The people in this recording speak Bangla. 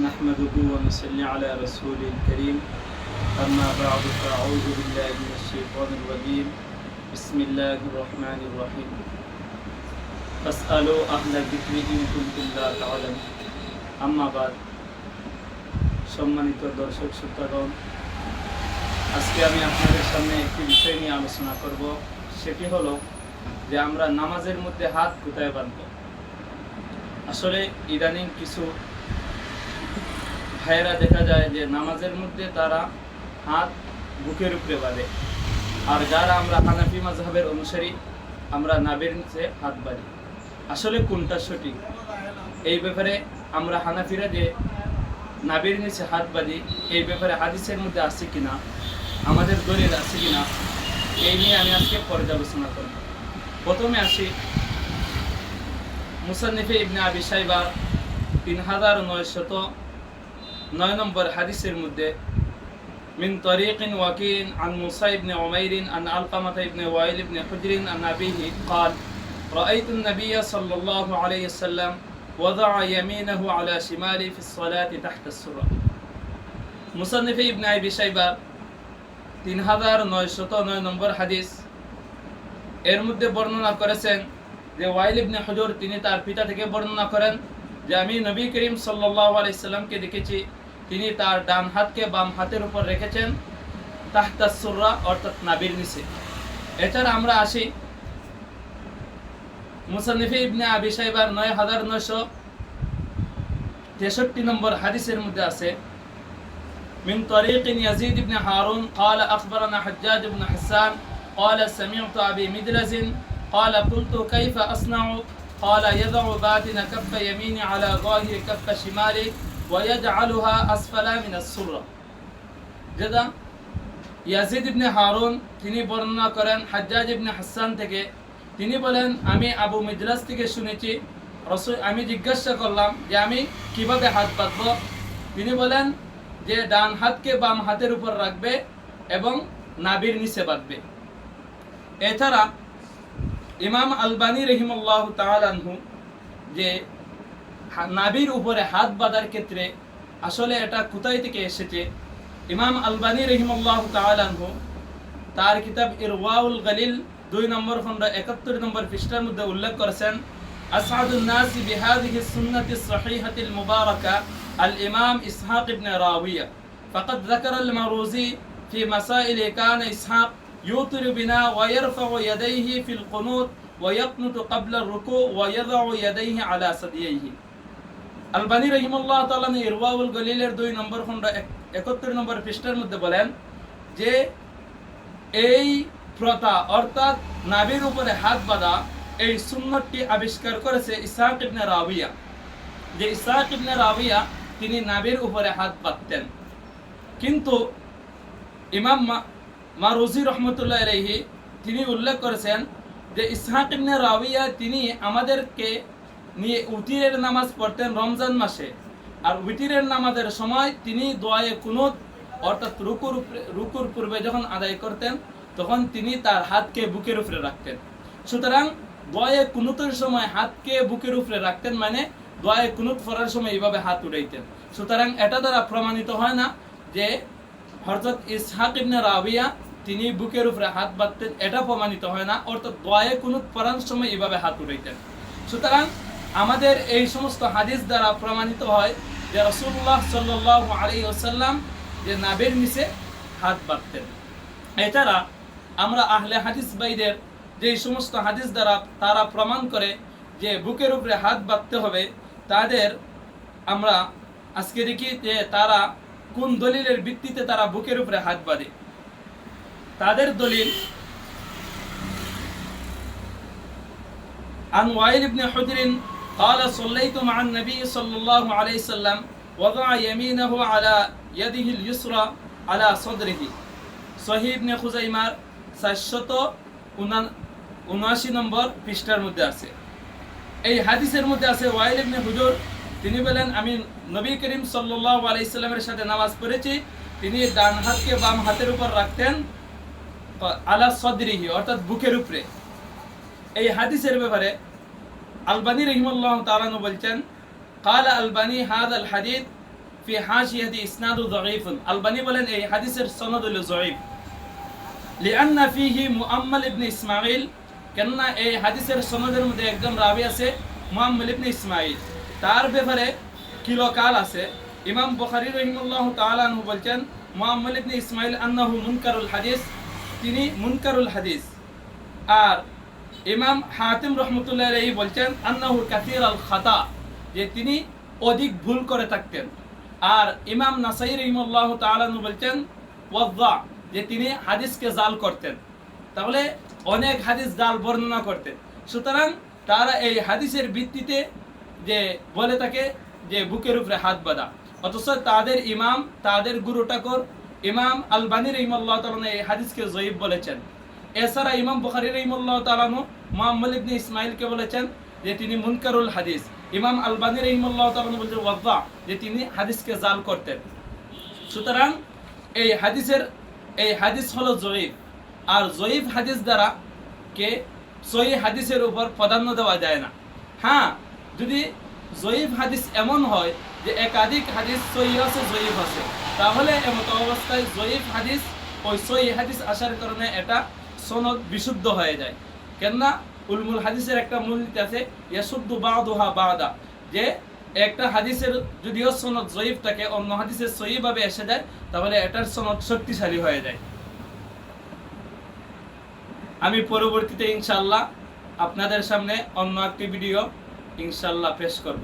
نحمده ونصلي على رسوله الكريم أما بعد فأعوذ بالله من الشيطان الرجيم بسم الله الرحمن الرحيم فاسألوا أهل الذكر إن كنتم لا تعلمون أما بعد সম্মানিত দর্শক শ্রোতাগণ, আজকে আমি আপনাদের সামনে একটি বিষয় নিয়ে আলোচনা করব। সেটি হলো যে আমরা নামাজের মধ্যে হাত কোথায় বাঁধব। আসলে ইদানিং কিছু ভাইয়েরা দেখা যায় যে নামাজের মধ্যে তারা হাত বুকের উপরে বাঁধে, আর যারা আমরা হানাফি মাযহাবের অনুসারী আমরা নাভির নিচে হাত বাঁধি। আসলে কোনটা সঠিক? এই ব্যাপারে আমরা হানাফিরা যে নাভির নিচে হাত বাঁধি, এই ব্যাপারে হাদিসের মধ্যে আছে কিনা, আমাদের দলিল আছে কিনা, এই নিয়ে আমি আজকে পর্যালোচনা করব। প্রথমে আসি মুসান্নিফে ইবনে আবি শাইবা 3909 নম্বর হাদিসের মধ্যে من طريق وكين عن موسى بن عمير عن علقمة بن وائل بن حجر عن أبيه قال رأيت النبي صلى الله عليه وسلم وضع يمينه على شماله في الصلاة تحت السرة। মুসান্নিফ ইবনে আবি শাইবা 3909 নম্বর হাদিস, এর মধ্যে বর্ণনা করেছেন যে ওয়াইল ইবনে হুজর তিনি তার পিতা থেকে বর্ণনা করেন যে আমি নবী করিম সাল্লাল্লাহু আলাইহি সাল্লামকে দেখেছি, তিনি তার ডান হাতকে বাম হাতের উপর রেখেছেন তাহতা সুররা অর্থাৎ নাভির নিচে। এছাড়া আমরা আসি মুসান্নিফ ইবনে আবি শাইবার 9963 নম্বর হাদিসের মধ্যে আছে من طريق يزيد بن هارون قال أخبرنا حجاج بن حسان قال سمعت أبي مدلز قال قلت كيف أصنع قال يضع باطن كف يميني على ظاهر كف شمالي ويجعلها أسفل من السرة। যেটা ইয়াজিদ ইবনে হারুন তিনি বর্ণনা করেন হাজ্জাজ ইবনে হাসান থেকে, তিনি বলেন আমি আবু মিদলাস থেকে শুনেছি, আমি জিজ্ঞাসা করলাম যে আমি কিভাবে হাত বাঁধব। তিনি বলেন যে ডান হাতকে বাম হাতের উপর রাখবে এবং নাভির নিচে বাঁধবে। এছাড়া ইমাম আলবানী রহিমাল্লাহু তাআলা আনহু যে নাভির উপরে হাত বাঁধার ক্ষেত্রে আসলে এটা কোথায় থেকে এসেছে, ইমাম আলবানী রহিমাল্লাহু তাআলা আনহু তার কিতাব ইরওয়াউল গালিল 2 নম্বর খণ্ড 71 নম্বর পৃষ্ঠার মধ্যে উল্লেখ করেছেন আসআদুন নাসি বিহাদিহি সুন্নাতি সহিহাতিল মুবারাকা আল ইমাম ইসহাক ইবনে রাওয়িয়া ফাকাদ যাকারা আল মারুজি ফি মাসাইল কান ইসহাক ইউতিরু বিনা ওয়া ইয়ারফাউ ইয়াদাইহি ফিল কুনুত ওয়া ইয়াকনুতু ক্বাবলা আর-রুকু ওয়া ইয়াদাউ ইয়াদাইহি আলা সাদিয়াইহি। আলবানী রহিমাল্লাহু তাআলা ইরওয়াউল গালিলের 2 নম্বর খণ্ড 71 নম্বর পৃষ্ঠার মধ্যে বলেন যে এই প্রথা অর্থাৎ নাভির উপরে হাত বাঁধা এই সুন্নতটি আবিষ্কার করেছে ইসহাক ইবনে রাওয়িয়া। যে ইসহাক ইবনে রাওয়িয়া তিনি নাভির উপরে হাত বাঁধতেন, কিন্তু ইমাম মারুজি রহমতুল্লাহ আলাইহি তিনি উল্লেখ করেছেন যে ইসহাক ইবনে রাওয়িয়া তিনি আমাদেরকে নিয়ে উতিরের নামাজ পড়তেন রমজান মাসে, আর উতিরের নামাজের সময় তিনি দোয়ায়ে কুনুত অর্থাৎ রুকুর পূর্বে যখন আদায় করতেন তখন তিনি তার হাতকে বুকের উপরে রাখতেন। সুতরাং দোয়ায়ে কুনুতের সময় হাতকে বুকের উপরে রাখতেন, মানে দোয়ায়ে কুনুত পড়ার সময় এইভাবে হাত উঠাইতেন। সুতরাং এটা দ্বারা প্রমাণিত হয় না যে হযরত ইসহাক ইবনে রাওয়িয়া তিনি বুকের উপরে হাত বাঁধতেন, এটা প্রমাণিত হয় না, অর্থাৎ দোয়ায়ে কুনুত পড়ার সময় এইভাবে হাত উঠাইতেন। সুতরাং আমাদের এই সমস্ত হাদিস দ্বারা প্রমাণিত হয় যে রাসূলুল্লাহ সাল্লাল্লাহু আলাইহি ওয়াসাল্লাম যে নাভির নিচে হাত বাঁধতেন। এছাড়া আমরা আহলে হাদিস ভাইদের যে সমস্ত হাদিস দ্বারা তারা প্রমাণ করে যে বুকের উপরে হাত বাঁধতে হবে, তাদের আমরা আজকে দেখি যে তারা কোন দলিলের ভিত্তিতে তারা বুকের উপরে হাত বাঁধে। তাদের দলিল عن وائل بن حجر قال صليت مع النبي صلى الله عليه وسلم وضع يمينه على يده اليسرى على صدره। সহিহ ইবনে খুজাইমার 479 নম্বর পৃষ্ঠার মধ্যে আছে। এই হাদিসের মধ্যে আছে ওয়াইল ইবনে হুজর তিনি বলেন আমি নবী করিম সাল্লাল্লাহু আলাইহি সাল্লামের সাথে নামাজ পড়েছি, তিনি ডান হাতকে বাম হাতের উপর রাখতেন আলা সদরিহি অর্থাৎ বুকের উপরে। এই হাদিসের ব্যাপারে আলবানী রাহিমাহুল্লাহ তাআলা বলছেন قال الباني هذا الحديث ফি হাশিয়াতি ইসনাদু যায়ীফুন, আলবানী বলেন এই হাদিসের সনদ হলো যায়ীফ। লিআন্না ফিহি মুআম্মাল ইবনে ইসমাঈল, কেননা এই হাদিসের সনদের মধ্যে একজন রাবী আছে মুআম্মাল ইবনে ইসমাঈল, তার ব্যাপারে কিলোকাল আছে। ইমাম বুখারী রাহিমাহুল্লাহ তাআলা আনহু বলছেন মুআম্মাল ইবনে ইসমাঈল আন্নাহু মুনকারুল হাদিস, তিনি মুনকারুল হাদিস। আর ইমাম হাতিম রাহমাতুল্লাহি আলাইহি বলছেন আন্নাহু কাসীরাল খাতা, যে তিনি অধিক ভুল করে থাকতেন। আর ইমাম নাসাই রাহিমাহুল্লাহ তাআলা আনহু বলছেন ওয়াযা, যে তিনি হাদিসকে জাল করতেন, তাহলে অনেক হাদিস জাল বর্ণনা করতেন। সুতরাং তারা এই হাদিসের ভিত্তিতে যে বলে থাকে যে বুকের উপরে হাত বাঁধা, অথচ তাদের ইমাম, তাদের গুরু ঠাকুর ইমাম আলবানী রাহিমাহুল্লাহ তাআলা এই হাদিসকে যঈফ বলেছেন। এছাড়া ইমাম বুখারী রাহিমাহুল্লাহ তাআলা মুআম্মাল ইবনে ইসমাঈলকে বলেছেন যে তিনি মুনকারুল হাদিস। ইমাম আলবানী রাহিমাহুল্লাহ তাআলা বলেছেন ওয়াযা, যে তিনি হাদিসকে জাল করতেন। সুতরাং এই হাদিস হলো যঈফ। আর যঈফ হাদিস দ্বারা কে সহিহ হাদিসের উপর প্রাধান্য দেওয়া যায় না। হ্যাঁ, যদি যঈফ হাদিস এমন হয় যে একাধিক হাদিস সহিহ আছে যঈফ আছে, তাহলে এমত অবস্থায় যঈফ হাদিস ওই সহিহ হাদিস আসার কারণে এটা সনদ বিশুদ্ধ হয়ে যায়। কেননা উলমুল হাদিসের একটা মূলনীতি আছে ইয়াসুদ্দু বা'দুহা বা'দা, যে একটা হাদিসের যদিও সনদ যঈফ থাকে, অন্য হাদিসের সহিহ ভাবে এসে যায়, তাহলে এটার সনদ শক্তিশালী হয়ে যায়। আমি পরবর্তীতে ইনশাআল্লাহ আপনাদের সামনে অন্য একটি ভিডিও ইনশাআল্লাহ পেশ করব।